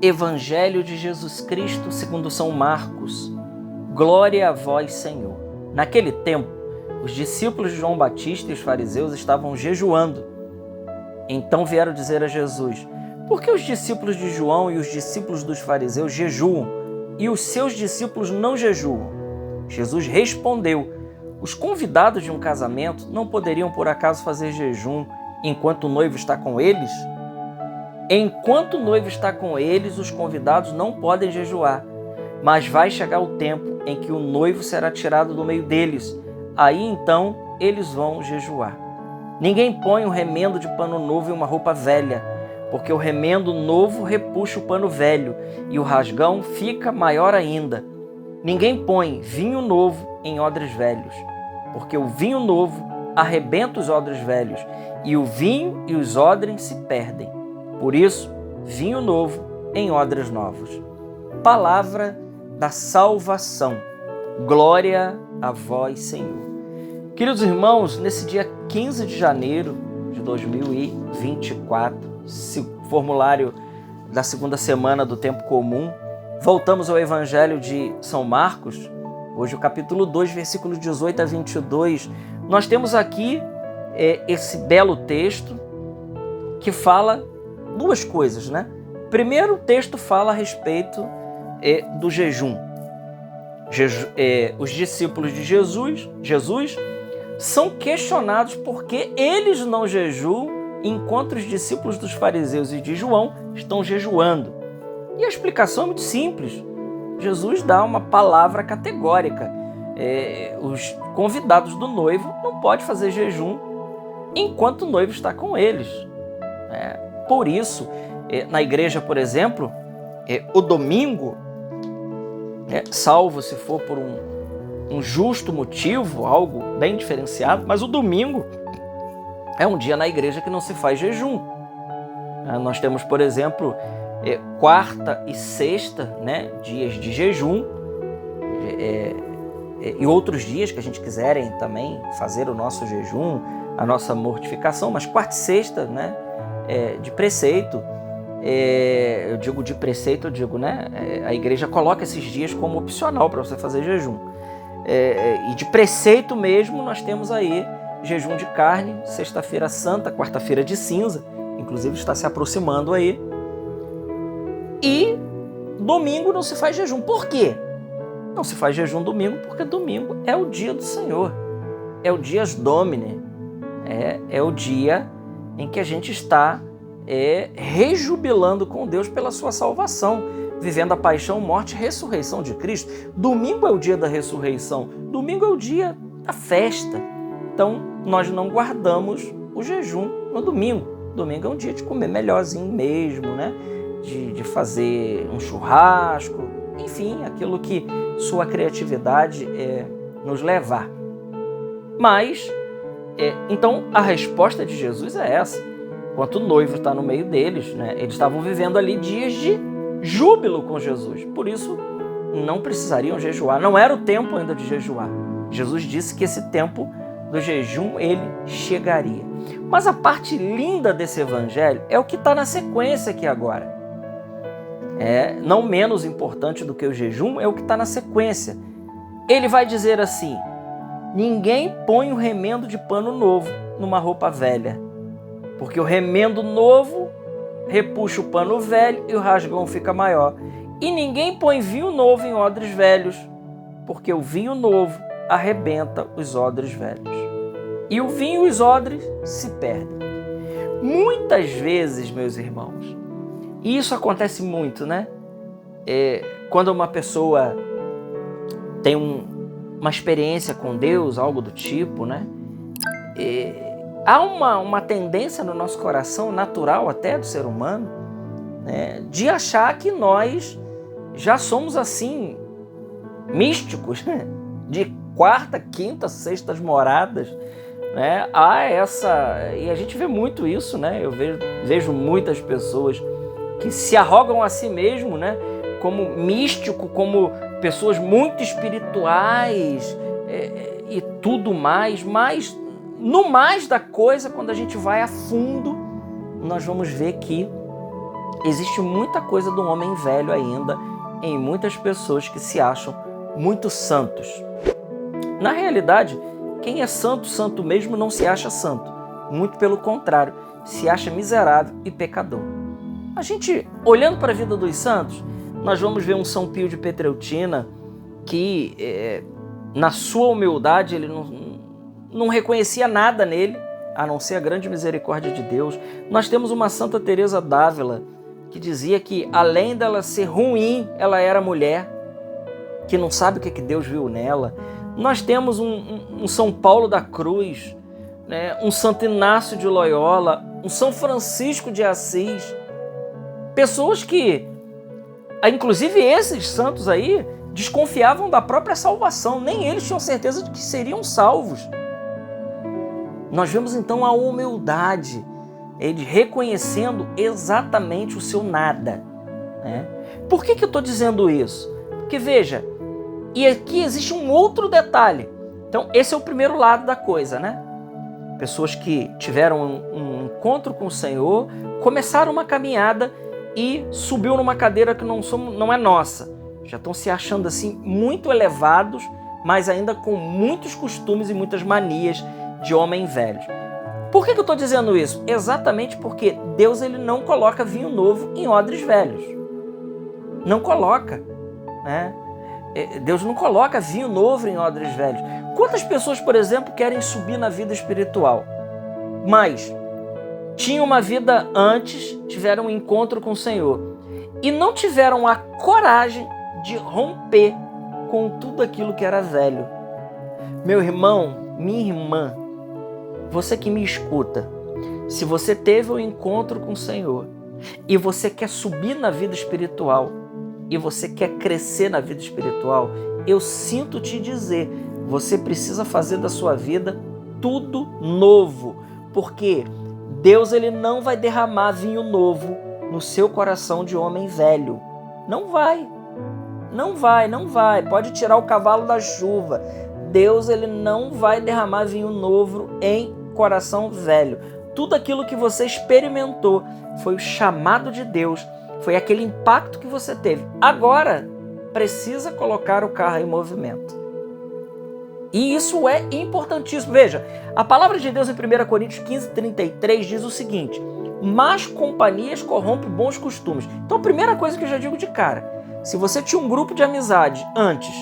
Evangelho de Jesus Cristo segundo São Marcos. Glória a vós, Senhor. Naquele tempo, os discípulos de João Batista e os fariseus estavam jejuando. Então vieram dizer a Jesus: por que os discípulos de João e os discípulos dos fariseus jejuam e os seus discípulos não jejuam? Jesus respondeu: os convidados de um casamento não poderiam por acaso fazer jejum enquanto o noivo está com eles? Enquanto o noivo está com eles, os convidados não podem jejuar, mas vai chegar o tempo em que o noivo será tirado do meio deles. Aí então eles vão jejuar. Ninguém põe um remendo de pano novo em uma roupa velha, porque o remendo novo repuxa o pano velho e o rasgão fica maior ainda. Ninguém põe vinho novo em odres velhos, porque o vinho novo arrebenta os odres velhos e o vinho e os odres se perdem. Por isso, vinho novo em odres novos. Palavra da salvação. Glória a vós, Senhor. Queridos irmãos, nesse dia 15 de janeiro de 2024, formulário da segunda semana do tempo comum, voltamos ao Evangelho de São Marcos. Hoje o capítulo 2, versículos 18 a 22. Nós temos aqui esse belo texto que fala duas coisas, né? Primeiro, o texto fala a respeito do jejum. Os discípulos de Jesus são questionados por que eles não jejuam enquanto os discípulos dos fariseus e de João estão jejuando. E a explicação é muito simples. Jesus dá uma palavra categórica. Os convidados do noivo não podem fazer jejum enquanto o noivo está com eles. Por isso, na igreja, por exemplo, o domingo, salvo se for por um justo motivo, algo bem diferenciado, mas o domingo é um dia na igreja que não se faz jejum. Nós temos, por exemplo, quarta e sexta, né, dias de jejum, e outros dias que a gente quiserem também fazer o nosso jejum, a nossa mortificação, mas quarta e sexta, né, de preceito. Eu digo de preceito, né, a igreja coloca esses dias como opcional para você fazer jejum. E de preceito mesmo nós temos aí jejum de carne, sexta-feira santa, quarta-feira de cinza, inclusive está se aproximando aí. E domingo não se faz jejum. Por quê? Não se faz jejum domingo porque domingo é o dia do Senhor, é o dias Domini, é o dia em que a gente está rejubilando com Deus pela sua salvação, vivendo a paixão, morte e ressurreição de Cristo. Domingo é o dia da ressurreição, domingo é o dia da festa. Então, nós não guardamos o jejum no domingo. Domingo é um dia de comer melhorzinho mesmo, né? De fazer um churrasco, enfim, aquilo que sua criatividade nos levar. Mas, então, a resposta de Jesus é essa. Enquanto o noivo está no meio deles, né, eles estavam vivendo ali dias de júbilo com Jesus. Por isso, não precisariam jejuar. Não era o tempo ainda de jejuar. Jesus disse que esse tempo do jejum ele chegaria. Mas a parte linda desse evangelho é o que está na sequência aqui agora. Não menos importante do que o jejum é o que está na sequência. Ele vai dizer assim: ninguém põe um remendo de pano novo numa roupa velha, porque o remendo novo repuxa o pano velho e o rasgão fica maior. E ninguém põe vinho novo em odres velhos, porque o vinho novo arrebenta os odres velhos. E o vinho e os odres se perdem. Muitas vezes, meus irmãos, e isso acontece muito, né? Quando uma pessoa tem uma experiência com Deus, algo do tipo, né? Há uma tendência no nosso coração, natural até do ser humano, né, de achar que nós já somos assim, místicos, né? De quarta, quinta, sextas moradas, né? E a gente vê muito isso, né? Eu vejo muitas pessoas que se arrogam a si mesmo, né, como místico, como pessoas muito espirituais e tudo mais, mas no mais da coisa, quando a gente vai a fundo, nós vamos ver que existe muita coisa do homem velho ainda em muitas pessoas que se acham muito santos. Na realidade, quem é santo, santo mesmo, não se acha santo. Muito pelo contrário, se acha miserável e pecador. A gente, olhando para a vida dos santos, nós vamos ver um São Pio de Pietrelcina que, na sua humildade, ele não reconhecia nada nele, a não ser a grande misericórdia de Deus. Nós temos uma Santa Teresa d'Ávila, que dizia que, além dela ser ruim, ela era mulher, que não sabe o que Deus viu nela. Nós temos um São Paulo da Cruz, né? Um Santo Inácio de Loyola, um São Francisco de Assis. Pessoas que, inclusive esses santos aí, desconfiavam da própria salvação. Nem eles tinham certeza de que seriam salvos. Nós vemos então a humildade, ele reconhecendo exatamente o seu nada, né? Por que eu estou dizendo isso? Porque veja, e aqui existe um outro detalhe. Então esse é o primeiro lado da coisa, né? Pessoas que tiveram um encontro com o Senhor, começaram uma caminhada e subiu numa cadeira que não é nossa. Já estão se achando assim muito elevados, mas ainda com muitos costumes e muitas manias de homem velhos. Por que eu estou dizendo isso? Exatamente porque Deus ele não coloca vinho novo em odres velhos. Não coloca, né? Deus não coloca vinho novo em odres velhos. Quantas pessoas, por exemplo, querem subir na vida espiritual, mas tinham uma vida antes, tiveram um encontro com o Senhor e não tiveram a coragem de romper com tudo aquilo que era velho? Meu irmão, minha irmã, você que me escuta, se você teve um encontro com o Senhor e você quer subir na vida espiritual e você quer crescer na vida espiritual, eu sinto te dizer, você precisa fazer da sua vida tudo novo, porque Deus ele não vai derramar vinho novo no seu coração de homem velho. Não vai. Não vai, não vai. Pode tirar o cavalo da chuva. Deus ele não vai derramar vinho novo em coração velho. Tudo aquilo que você experimentou foi o chamado de Deus, foi aquele impacto que você teve. Agora, precisa colocar o carro em movimento. E isso é importantíssimo. Veja, a palavra de Deus em 1 Coríntios 15:33 diz o seguinte: más companhias corrompem bons costumes. Então, a primeira coisa que eu já digo de cara, se você tinha um grupo de amizade antes,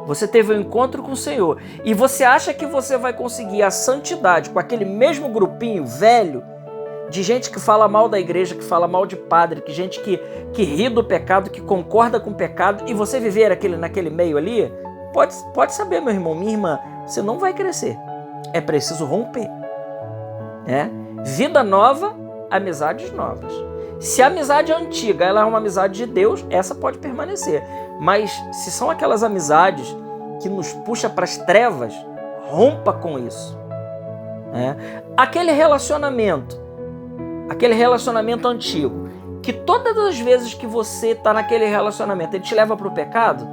você teve um encontro com o Senhor e você acha que você vai conseguir a santidade com aquele mesmo grupinho velho, de gente que fala mal da igreja, que fala mal de padre, que gente que ri do pecado, que concorda com o pecado, e você viver naquele meio ali, pode saber, meu irmão, minha irmã, você não vai crescer. É preciso romper, né? Vida nova, amizades novas. Se a amizade antiga ela é uma amizade de Deus, essa pode permanecer. Mas se são aquelas amizades que nos puxam para as trevas, rompa com isso, né? Aquele relacionamento antigo, que todas as vezes que você está naquele relacionamento, ele te leva para o pecado,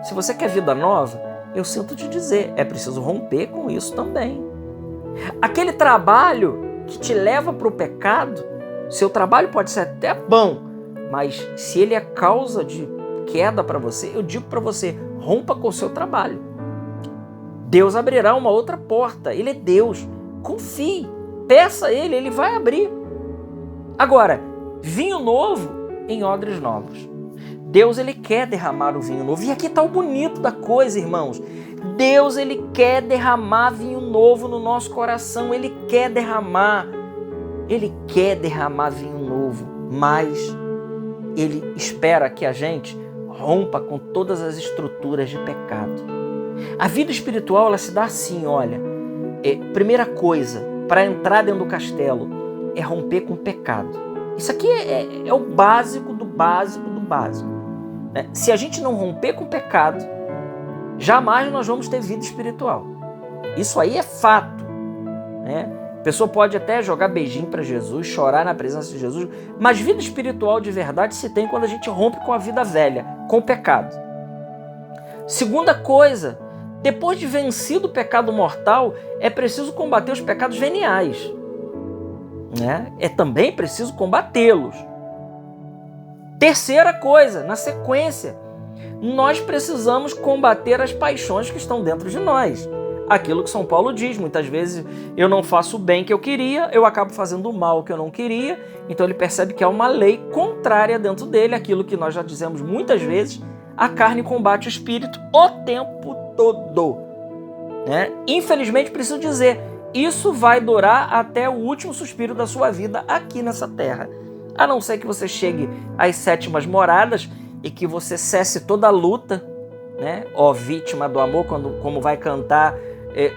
se você quer vida nova, eu sinto te dizer, é preciso romper com isso também. Aquele trabalho que te leva para o pecado, seu trabalho pode ser até bom, mas se ele é causa de queda para você, eu digo para você, rompa com o seu trabalho. Deus abrirá uma outra porta, ele é Deus, confie, peça a ele, ele vai abrir. Agora, vinho novo em odres novos. Deus ele quer derramar o vinho novo. E aqui está o bonito da coisa, irmãos. Deus ele quer derramar vinho novo no nosso coração. Ele quer derramar vinho novo. Mas ele espera que a gente rompa com todas as estruturas de pecado. A vida espiritual ela se dá assim, olha. Primeira coisa, para entrar dentro do castelo, é romper com o pecado. Isso aqui é o básico do básico do básico. Se a gente não romper com o pecado, jamais nós vamos ter vida espiritual. Isso aí é fato, né? A pessoa pode até jogar beijinho para Jesus, chorar na presença de Jesus, mas vida espiritual de verdade se tem quando a gente rompe com a vida velha, com o pecado. Segunda coisa, depois de vencido o pecado mortal, é preciso combater os pecados veniais, né? É também preciso combatê-los. Terceira coisa, na sequência, nós precisamos combater as paixões que estão dentro de nós. Aquilo que São Paulo diz, muitas vezes eu não faço o bem que eu queria, eu acabo fazendo o mal que eu não queria, então ele percebe que há uma lei contrária dentro dele, aquilo que nós já dizemos muitas vezes, a carne combate o espírito o tempo todo. Né? Infelizmente, preciso dizer, isso vai durar até o último suspiro da sua vida aqui nessa terra. A não ser que você chegue às sétimas moradas e que você cesse toda a luta, né? Ó vítima do amor, como vai cantar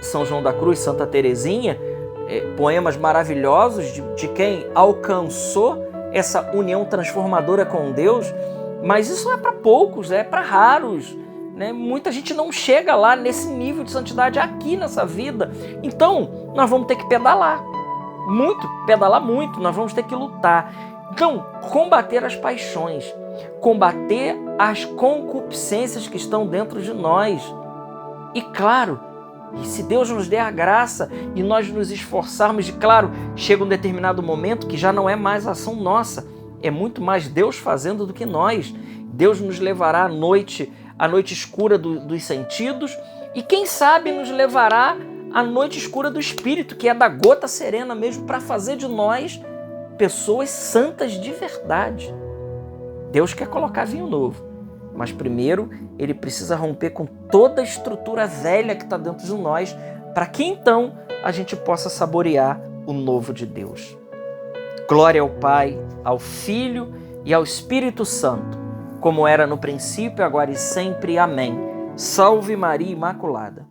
São João da Cruz, Santa Teresinha, poemas maravilhosos de quem alcançou essa união transformadora com Deus, mas isso é para poucos, é para raros. Né? Muita gente não chega lá nesse nível de santidade aqui nessa vida. Então, nós vamos ter que pedalar muito, nós vamos ter que lutar. Então, combater as paixões, combater as concupiscências que estão dentro de nós. E claro, e se Deus nos der a graça e nós nos esforçarmos, e claro, chega um determinado momento que já não é mais ação nossa, é muito mais Deus fazendo do que nós. Deus nos levará à noite escura dos sentidos e quem sabe nos levará à noite escura do espírito, que é da gota serena mesmo, para fazer de nós pessoas santas de verdade. Deus quer colocar vinho novo, mas primeiro ele precisa romper com toda a estrutura velha que está dentro de nós, para que então a gente possa saborear o novo de Deus. Glória ao Pai, ao Filho e ao Espírito Santo, como era no princípio, agora e sempre. Amém. Salve Maria Imaculada.